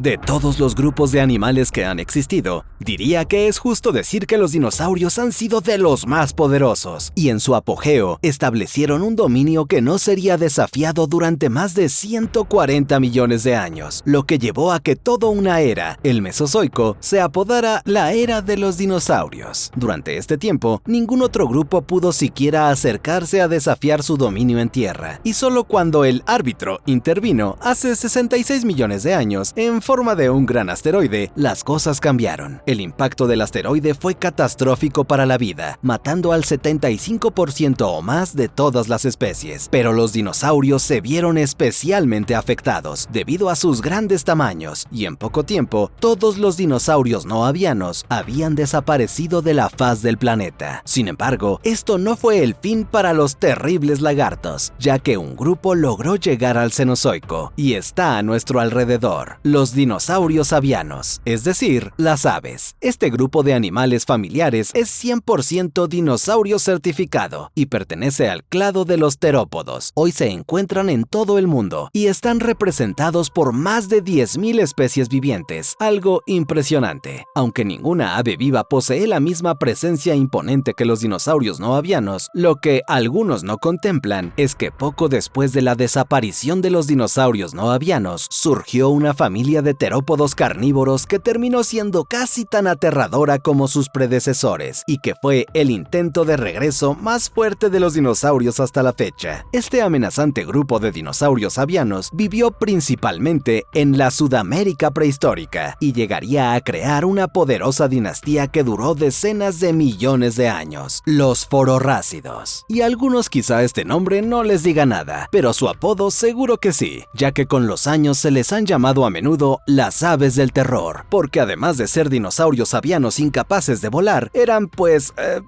De todos los grupos de animales que han existido, diría que es justo decir que los dinosaurios han sido de los más poderosos, y en su apogeo establecieron un dominio que no sería desafiado durante más de 140 millones de años, lo que llevó a que toda una era, el Mesozoico, se apodara la era de los dinosaurios. Durante este tiempo, ningún otro grupo pudo siquiera acercarse a desafiar su dominio en tierra, y solo cuando el árbitro intervino hace 66 millones de años, en forma de un gran asteroide, las cosas cambiaron. El impacto del asteroide fue catastrófico para la vida, matando al 75% o más de todas las especies. Pero los dinosaurios se vieron especialmente afectados debido a sus grandes tamaños, y en poco tiempo, todos los dinosaurios no avianos habían desaparecido de la faz del planeta. Sin embargo, esto no fue el fin para los terribles lagartos, ya que un grupo logró llegar al Cenozoico y está a nuestro alrededor: los dinosaurios avianos, es decir, las aves. Este grupo de animales familiares es 100% dinosaurio certificado y pertenece al clado de los terópodos. Hoy se encuentran en todo el mundo y están representados por más de 10.000 especies vivientes, algo impresionante. Aunque ninguna ave viva posee la misma presencia imponente que los dinosaurios no avianos, lo que algunos no contemplan es que poco después de la desaparición de los dinosaurios no avianos, surgió una familia de terópodos carnívoros que terminó siendo casi tan aterradora como sus predecesores, y que fue el intento de regreso más fuerte de los dinosaurios hasta la fecha. Este amenazante grupo de dinosaurios avianos vivió principalmente en la Sudamérica prehistórica y llegaría a crear una poderosa dinastía que duró decenas de millones de años: los fororrácidos. Y a algunos quizá este nombre no les diga nada, pero su apodo seguro que sí, ya que con los años se les han llamado a menudo las aves del terror, porque además de ser dinosaurios avianos incapaces de volar, eran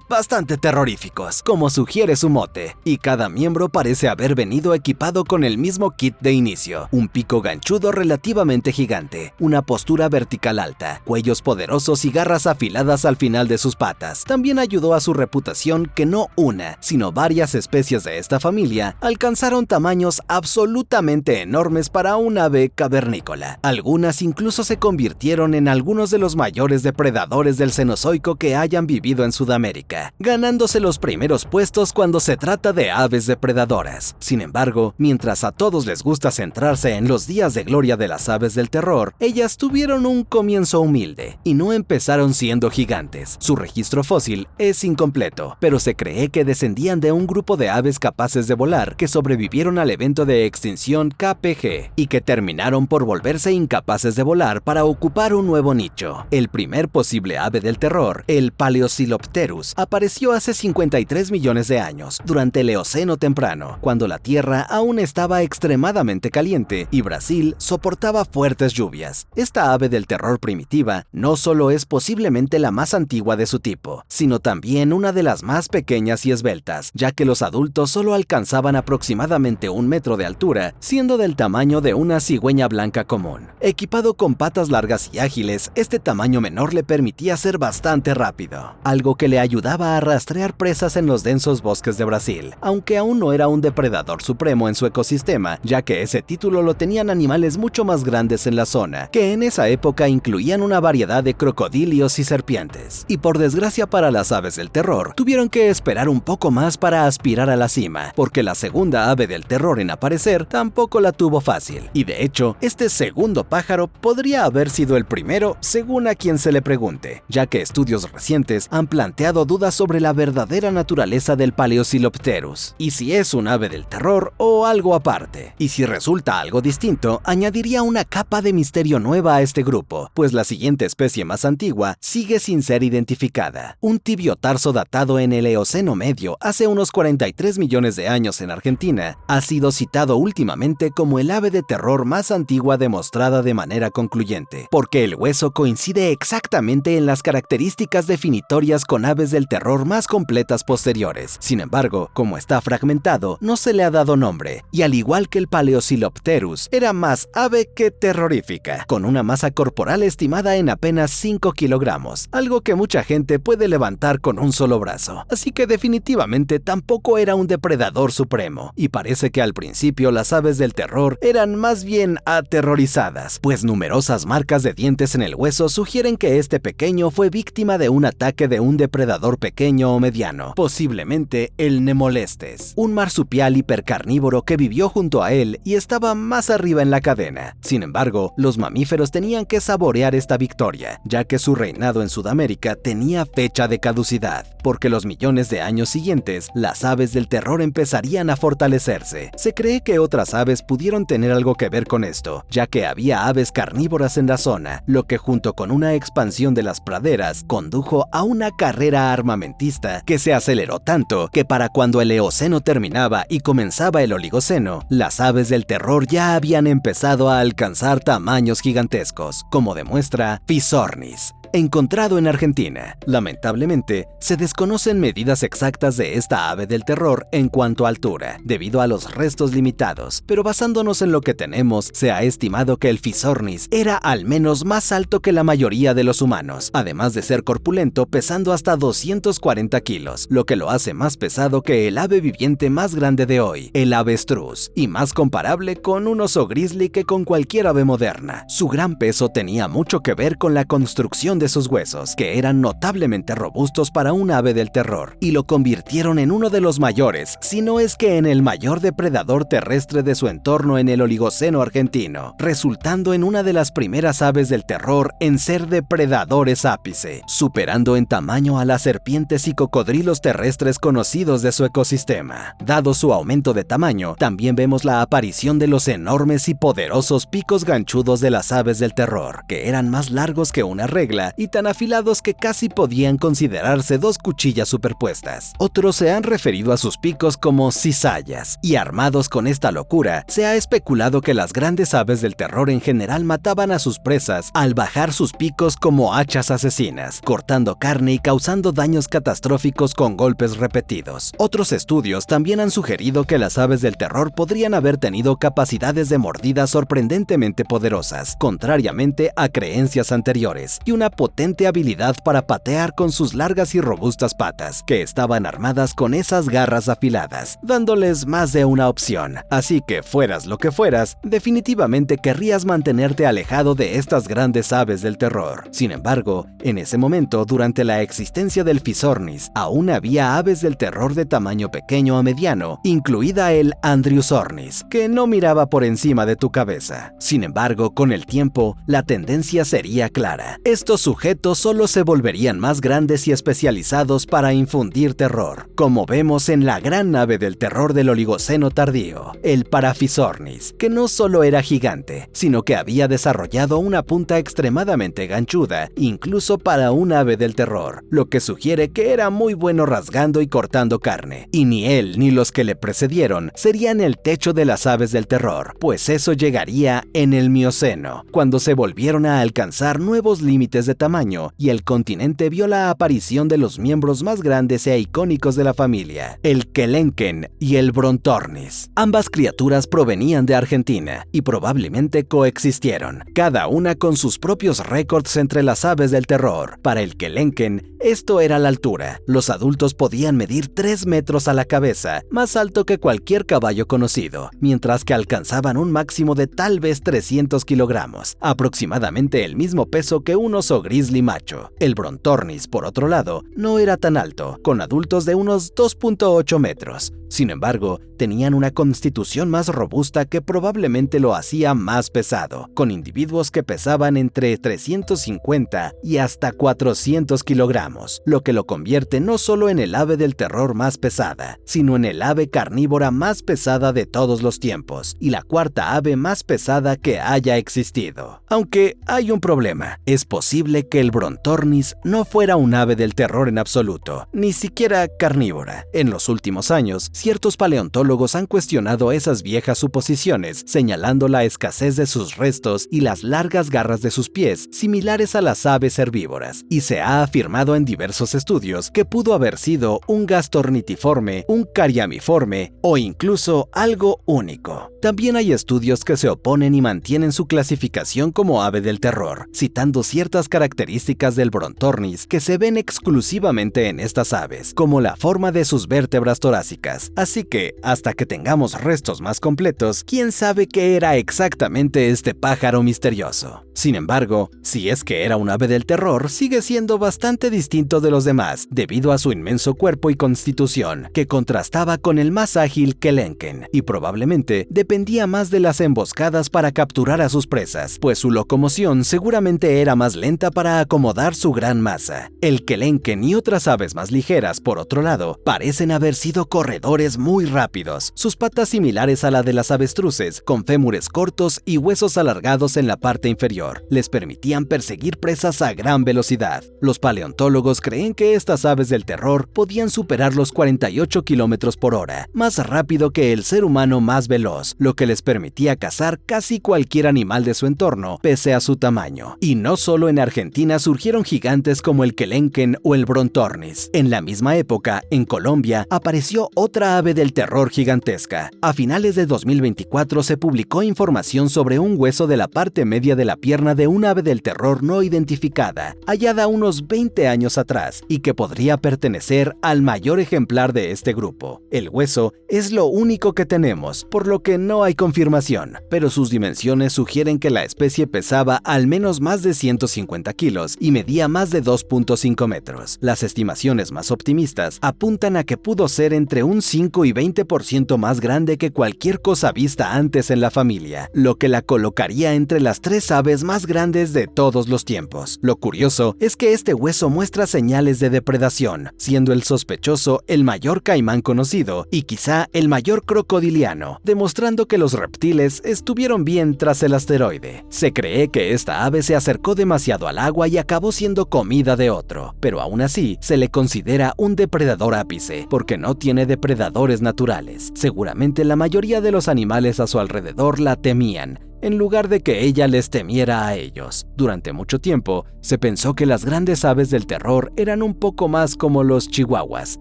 bastante terroríficos, como sugiere su mote, y cada miembro parece haber venido equipado con el mismo kit de inicio: un pico ganchudo relativamente gigante, una postura vertical alta, cuellos poderosos y garras afiladas al final de sus patas. También ayudó a su reputación que no una, sino varias especies de esta familia alcanzaron tamaños absolutamente enormes para un ave cavernícola. Algunas incluso se convirtieron en algunos de los mayores depredadores del Cenozoico que hayan vivido en Sudamérica, ganándose los primeros puestos cuando se trata de aves depredadoras. Sin embargo, mientras a todos les gusta centrarse en los días de gloria de las aves del terror, ellas tuvieron un comienzo humilde y no empezaron siendo gigantes. Su registro fósil es incompleto, pero se cree que descendían de un grupo de aves capaces de volar que sobrevivieron al evento de extinción KPG y que terminaron por volverse incapaces de volar para ocupar un nuevo nicho. El primer posible ave del terror, el Paleocilopterus, apareció hace 53 millones de años, durante el Eoceno temprano, cuando la Tierra aún estaba extremadamente caliente y Brasil soportaba fuertes lluvias. Esta ave del terror primitiva no solo es posiblemente la más antigua de su tipo, sino también una de las más pequeñas y esbeltas, ya que los adultos solo alcanzaban aproximadamente 1 metro de altura, siendo del tamaño de una cigüeña blanca común. Equipado con patas largas y ágiles, este tamaño menor le permitía ser bastante rápido, algo que le ayudaba a rastrear presas en los densos bosques de Brasil, aunque aún no era un depredador supremo en su ecosistema, ya que ese título lo tenían animales mucho más grandes en la zona, que en esa época incluían una variedad de crocodilios y serpientes. Y por desgracia para las aves del terror, tuvieron que esperar un poco más para aspirar a la cima, porque la segunda ave del terror en aparecer tampoco la tuvo fácil. Y de hecho, este segundo pájaro podría haber sido el primero según a quien se le pregunte, ya que estudios recientes han planteado dudas sobre la verdadera naturaleza del Paleocilopterus, y si es un ave del terror o algo aparte. Y si resulta algo distinto, añadiría una capa de misterio nueva a este grupo, pues la siguiente especie más antigua sigue sin ser identificada. Un tibiotarso datado en el Eoceno medio hace unos 43 millones de años en Argentina, ha sido citado últimamente como el ave de terror más antigua demostrada de manera concluyente, porque el hueso coincide exactamente en las características definitorias con aves del terror más completas posteriores. Sin embargo, como está fragmentado, no se le ha dado nombre, y al igual que el Paleocilopterus, era más ave que terrorífica, con una masa corporal estimada en apenas 5 kilogramos, algo que mucha gente puede levantar con un solo brazo. Así que definitivamente tampoco era un depredador supremo, y parece que al principio las aves del terror eran más bien aterrorizadas, pues numerosas marcas de dientes en el hueso sugieren que este pequeño fue víctima de un ataque de un depredador pequeño o mediano, posiblemente el Nemolestes, un marsupial hipercarnívoro que vivió junto a él y estaba más arriba en la cadena. Sin embargo, los mamíferos tenían que saborear esta victoria, ya que su reinado en Sudamérica tenía fecha de caducidad, porque los millones de años siguientes, las aves del terror empezarían a fortalecerse. Se cree que otras aves pudieron tener algo que ver con esto, ya que había aves carnívoras en la zona, lo que junto con una expansión de las praderas condujo a una carrera armamentista que se aceleró tanto que para cuando el Eoceno terminaba y comenzaba el Oligoceno, las aves del terror ya habían empezado a alcanzar tamaños gigantescos, como demuestra Physornis, encontrado en Argentina. Lamentablemente, se desconocen medidas exactas de esta ave del terror en cuanto a altura, debido a los restos limitados, pero basándonos en lo que tenemos, se ha estimado que el Physornis era al menos más alto que la mayoría de los humanos, además de ser corpulento, pesando hasta 240 kilos, lo que lo hace más pesado que el ave viviente más grande de hoy, el avestruz, y más comparable con un oso grizzly que con cualquier ave moderna. Su gran peso tenía mucho que ver con la construcción de sus huesos, que eran notablemente robustos para un ave del terror, y lo convirtieron en uno de los mayores, si no es que en el mayor depredador terrestre de su entorno en el Oligoceno argentino, resultando en una de las primeras aves del terror en ser depredadores ápice, superando en tamaño a las serpientes y cocodrilos terrestres conocidos de su ecosistema. Dado su aumento de tamaño, también vemos la aparición de los enormes y poderosos picos ganchudos de las aves del terror, que eran más largos que una regla y tan afilados que casi podían considerarse dos cuchillas superpuestas. Otros se han referido a sus picos como cizallas, y armados con esta locura, se ha especulado que las grandes aves del terror en general mataban a sus presas al bajar sus picos como hachas asesinas, cortando carne y causando daños catastróficos con golpes repetidos. Otros estudios también han sugerido que las aves del terror podrían haber tenido capacidades de mordida sorprendentemente poderosas, contrariamente a creencias anteriores, y una potente habilidad para patear con sus largas y robustas patas, que estaban armadas con esas garras afiladas, dándoles más de una opción. Así que fueras lo que fueras, definitivamente querrías mantenerte alejado de estas grandes aves del terror. Sin embargo, en ese momento, durante la existencia del Physornis, aún había aves del terror de tamaño pequeño a mediano, incluida el Andrewsornis, que no miraba por encima de tu cabeza. Sin embargo, con el tiempo, la tendencia sería clara. Estos sujetos solo se volverían más grandes y especializados para infundir terror, como vemos en la gran ave del terror del Oligoceno tardío, el Paraphysornis, que no solo era gigante, sino que había desarrollado una punta extremadamente ganchuda, incluso para un ave del terror, lo que sugiere que era muy bueno rasgando y cortando carne, y ni él ni los que le precedieron serían el techo de las aves del terror, pues eso llegaría en el Mioceno, cuando se volvieron a alcanzar nuevos límites de tamaño y el continente vio la aparición de los miembros más grandes e icónicos de la familia, el Kelenken y el Brontornis. Ambas criaturas provenían de Argentina y probablemente coexistieron, cada una con sus propios récords entre las aves del terror. Para el Kelenken, esto era la altura. Los adultos podían medir 3 metros a la cabeza, más alto que cualquier caballo conocido, mientras que alcanzaban un máximo de tal vez 300 kilogramos, aproximadamente el mismo peso que un oso grizzly macho. El Brontornis, por otro lado, no era tan alto, con adultos de unos 2.8 metros. Sin embargo, tenían una constitución más robusta que probablemente lo hacía más pesado, con individuos que pesaban entre 350 y hasta 400 kilogramos, lo que lo convierte no solo en el ave del terror más pesada, sino en el ave carnívora más pesada de todos los tiempos, y la cuarta ave más pesada que haya existido. Aunque hay un problema, es posible que el Brontornis no fuera un ave del terror en absoluto, ni siquiera carnívora. En los últimos años, ciertos paleontólogos han cuestionado esas viejas suposiciones, señalando la escasez de sus restos y las largas garras de sus pies, similares a las aves herbívoras, y se ha afirmado en diversos estudios que pudo haber sido un gastornitiforme, un cariamiforme o incluso algo único. También hay estudios que se oponen y mantienen su clasificación como ave del terror, citando ciertas características características del Brontornis que se ven exclusivamente en estas aves, como la forma de sus vértebras torácicas. Así que, hasta que tengamos restos más completos, quién sabe qué era exactamente este pájaro misterioso. Sin embargo, si es que era un ave del terror, sigue siendo bastante distinto de los demás, debido a su inmenso cuerpo y constitución, que contrastaba con el más ágil Kelenken, y probablemente dependía más de las emboscadas para capturar a sus presas, pues su locomoción seguramente era más lenta para acomodar su gran masa. El Kelenken y otras aves más ligeras, por otro lado, parecen haber sido corredores muy rápidos. Sus patas similares a la de las avestruces, con fémures cortos y huesos alargados en la parte inferior, les permitían perseguir presas a gran velocidad. Los paleontólogos creen que estas aves del terror podían superar los 48 km por hora, más rápido que el ser humano más veloz, lo que les permitía cazar casi cualquier animal de su entorno, pese a su tamaño. Y no solo en Argentina surgieron gigantes como el Kelenken o el Brontornis. En la misma época, en Colombia, apareció otra ave del terror gigantesca. A finales de 2024 se publicó información sobre un hueso de la parte media de la pierna de un ave del terror no identificada, hallada unos 20 años atrás, y que podría pertenecer al mayor ejemplar de este grupo. El hueso es lo único que tenemos, por lo que no hay confirmación, pero sus dimensiones sugieren que la especie pesaba al menos más de 150 kilos y medía más de 2.5 metros. Las estimaciones más optimistas apuntan a que pudo ser entre un 5 y 20% más grande que cualquier cosa vista antes en la familia, lo que la colocaría entre las 3 aves más grandes de todos los tiempos. Lo curioso es que este hueso muestra señales de depredación, siendo el sospechoso el mayor caimán conocido y quizá el mayor crocodiliano, demostrando que los reptiles estuvieron bien tras el asteroide. Se cree que esta ave se acercó demasiado al agua y acabó siendo comida de otro, pero aún así se le considera un depredador ápice, porque no tiene depredadores naturales. Seguramente la mayoría de los animales a su alrededor la temían, en lugar de que ella les temiera a ellos. Durante mucho tiempo, se pensó que las grandes aves del terror eran un poco más como los chihuahuas,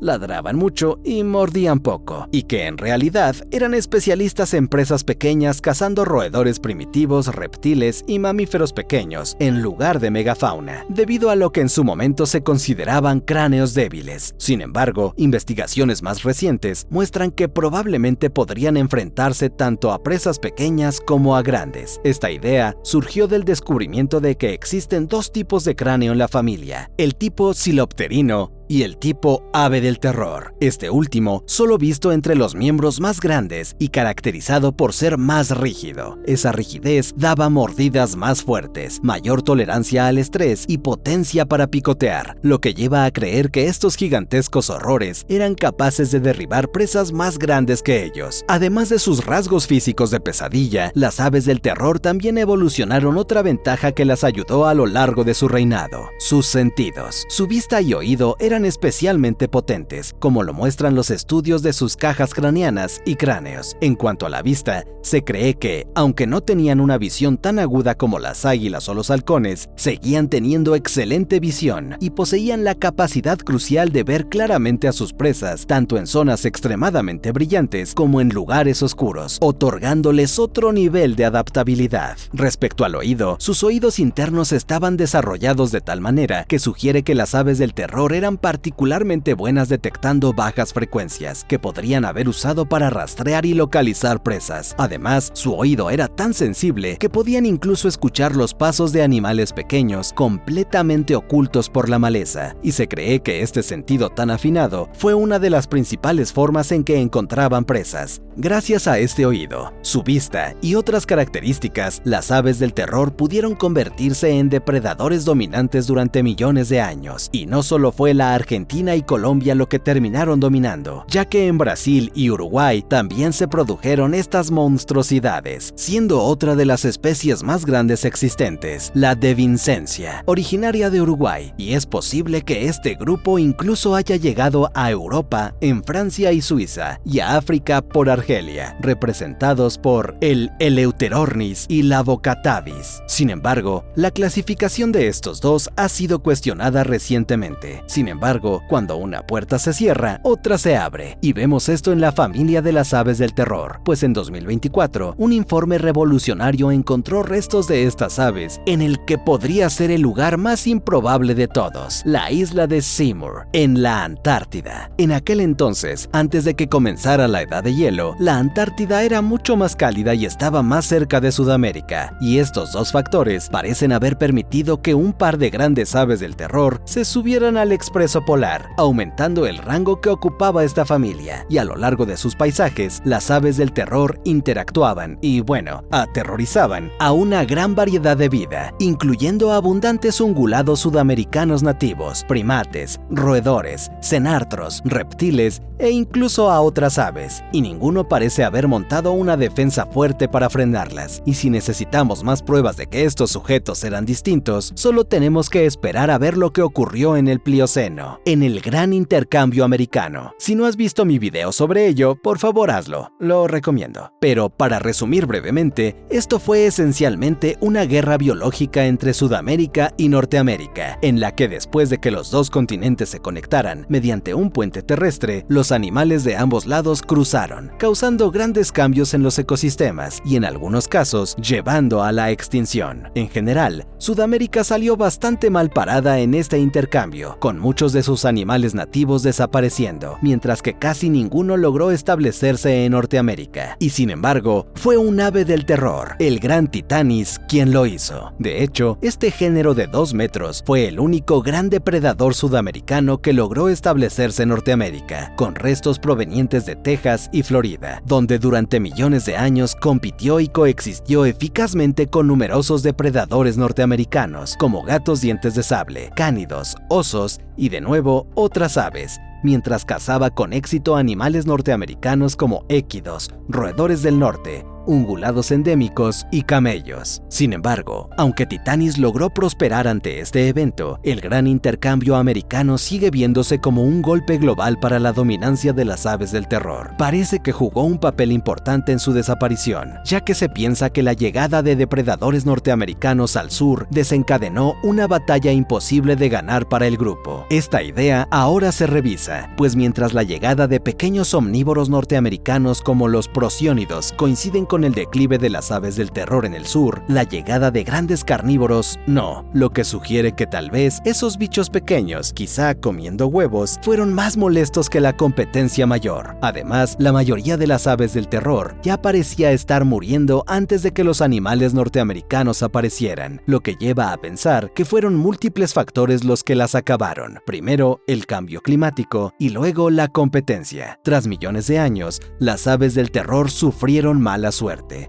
ladraban mucho y mordían poco, y que en realidad eran especialistas en presas pequeñas cazando roedores primitivos, reptiles y mamíferos pequeños, en lugar de megafauna, debido a lo que en su momento se consideraban cráneos débiles. Sin embargo, investigaciones más recientes muestran que probablemente podrían enfrentarse tanto a presas pequeñas como a grandes. Esta idea surgió del descubrimiento de que existen 2 tipos de cráneo en la familia, el tipo Silopterino y el tipo ave del terror. Este último solo visto entre los miembros más grandes y caracterizado por ser más rígido. Esa rigidez daba mordidas más fuertes, mayor tolerancia al estrés y potencia para picotear, lo que lleva a creer que estos gigantescos horrores eran capaces de derribar presas más grandes que ellos. Además de sus rasgos físicos de pesadilla, las aves del terror también evolucionaron otra ventaja que las ayudó a lo largo de su reinado: sus sentidos. Su vista y oído eran especialmente potentes, como lo muestran los estudios de sus cajas craneanas y cráneos. En cuanto a la vista, se cree que, aunque no tenían una visión tan aguda como las águilas o los halcones, seguían teniendo excelente visión y poseían la capacidad crucial de ver claramente a sus presas, tanto en zonas extremadamente brillantes como en lugares oscuros, otorgándoles otro nivel de adaptabilidad. Respecto al oído, sus oídos internos estaban desarrollados de tal manera que sugiere que las aves del terror eran particularmente buenas detectando bajas frecuencias, que podrían haber usado para rastrear y localizar presas. Además, su oído era tan sensible que podían incluso escuchar los pasos de animales pequeños completamente ocultos por la maleza, y se cree que este sentido tan afinado fue una de las principales formas en que encontraban presas. Gracias a este oído, su vista y otras características, las aves del terror pudieron convertirse en depredadores dominantes durante millones de años, y no solo fue la Argentina y Colombia lo que terminaron dominando, ya que en Brasil y Uruguay también se produjeron estas monstruosidades, siendo otra de las especies más grandes existentes, la devincencia, originaria de Uruguay, y es posible que este grupo incluso haya llegado a Europa en Francia y Suiza, y a África por Argelia, representados por el Eleuterornis y la Vocatavis. Sin embargo, la clasificación de estos dos ha sido cuestionada recientemente. Sin embargo, embargo, cuando una puerta se cierra, otra se abre, y vemos esto en la familia de las aves del terror, pues en 2024, un informe revolucionario encontró restos de estas aves en el que podría ser el lugar más improbable de todos, la isla de Seymour, en la Antártida. En aquel entonces, antes de que comenzara la edad de hielo, la Antártida era mucho más cálida y estaba más cerca de Sudamérica, y estos dos factores parecen haber permitido que un par de grandes aves del terror se subieran al expreso polar, aumentando el rango que ocupaba esta familia, y a lo largo de sus paisajes, las aves del terror interactuaban y, bueno, aterrorizaban a una gran variedad de vida, incluyendo abundantes ungulados sudamericanos nativos, primates, roedores, cenartros, reptiles e incluso a otras aves, y ninguno parece haber montado una defensa fuerte para frenarlas. Y si necesitamos más pruebas de que estos sujetos eran distintos, solo tenemos que esperar a ver lo que ocurrió en el Plioceno, en el Gran Intercambio Americano. Si no has visto mi video sobre ello, por favor hazlo, lo recomiendo. Pero para resumir brevemente, esto fue esencialmente una guerra biológica entre Sudamérica y Norteamérica, en la que después de que los dos continentes se conectaran mediante un puente terrestre, los animales de ambos lados cruzaron, causando grandes cambios en los ecosistemas y en algunos casos llevando a la extinción. En general, Sudamérica salió bastante mal parada en este intercambio, con muchos de sus animales nativos desapareciendo, mientras que casi ninguno logró establecerse en Norteamérica. Y sin embargo, fue un ave del terror, el gran Titanis, quien lo hizo. De hecho, este género de 2 metros fue el único gran depredador sudamericano que logró establecerse en Norteamérica, con restos provenientes de Texas y Florida, donde durante millones de años compitió y coexistió eficazmente con numerosos depredadores norteamericanos, como gatos dientes de sable, cánidos, osos y de nuevo otras aves, mientras cazaba con éxito animales norteamericanos como équidos, roedores del norte, ungulados endémicos y camellos. Sin embargo, aunque Titanis logró prosperar ante este evento, el gran intercambio americano sigue viéndose como un golpe global para la dominancia de las aves del terror. Parece que jugó un papel importante en su desaparición, ya que se piensa que la llegada de depredadores norteamericanos al sur desencadenó una batalla imposible de ganar para el grupo. Esta idea ahora se revisa, pues mientras la llegada de pequeños omnívoros norteamericanos como los prosiónidos coinciden con el declive de las aves del terror en el sur, la llegada de grandes carnívoros no, lo que sugiere que tal vez esos bichos pequeños, quizá comiendo huevos, fueron más molestos que la competencia mayor. Además, la mayoría de las aves del terror ya parecía estar muriendo antes de que los animales norteamericanos aparecieran, lo que lleva a pensar que fueron múltiples factores los que las acabaron. Primero, el cambio climático y luego la competencia. Tras millones de años, las aves del terror sufrieron mala suerte.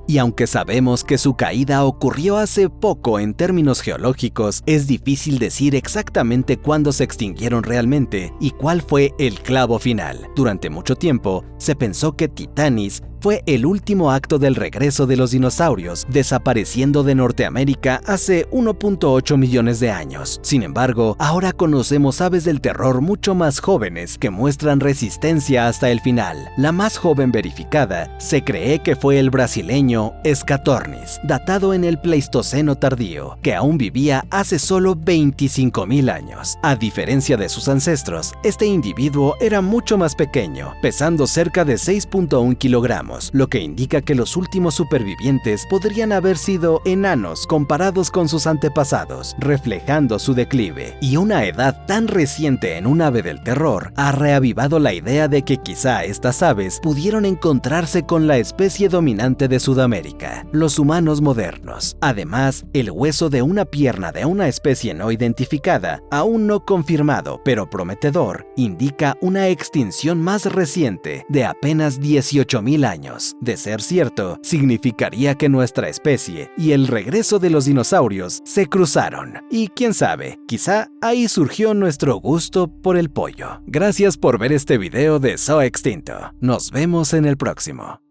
Y aunque sabemos que su caída ocurrió hace poco en términos geológicos, es difícil decir exactamente cuándo se extinguieron realmente y cuál fue el clavo final. Durante mucho tiempo, se pensó que Titanis fue el último acto del regreso de los dinosaurios, desapareciendo de Norteamérica hace 1.8 millones de años. Sin embargo, ahora conocemos aves del terror mucho más jóvenes que muestran resistencia hasta el final. La más joven verificada se cree que fue el brasileño Scatornis, datado en el Pleistoceno tardío, que aún vivía hace solo 25.000 años. A diferencia de sus ancestros, este individuo era mucho más pequeño, pesando cerca de 6.1 kilogramos, lo que indica que los últimos supervivientes podrían haber sido enanos comparados con sus antepasados, reflejando su declive. Y una edad tan reciente en un ave del terror ha reavivado la idea de que quizá estas aves pudieron encontrarse con la especie dominante de Sudamérica, los humanos modernos. Además, el hueso de una pierna de una especie no identificada, aún no confirmado pero prometedor, indica una extinción más reciente de apenas 18.000 años. De ser cierto, significaría que nuestra especie y el regreso de los dinosaurios se cruzaron. Y quién sabe, quizá ahí surgió nuestro gusto por el pollo. Gracias por ver este video de Zoo Extinto. Nos vemos en el próximo.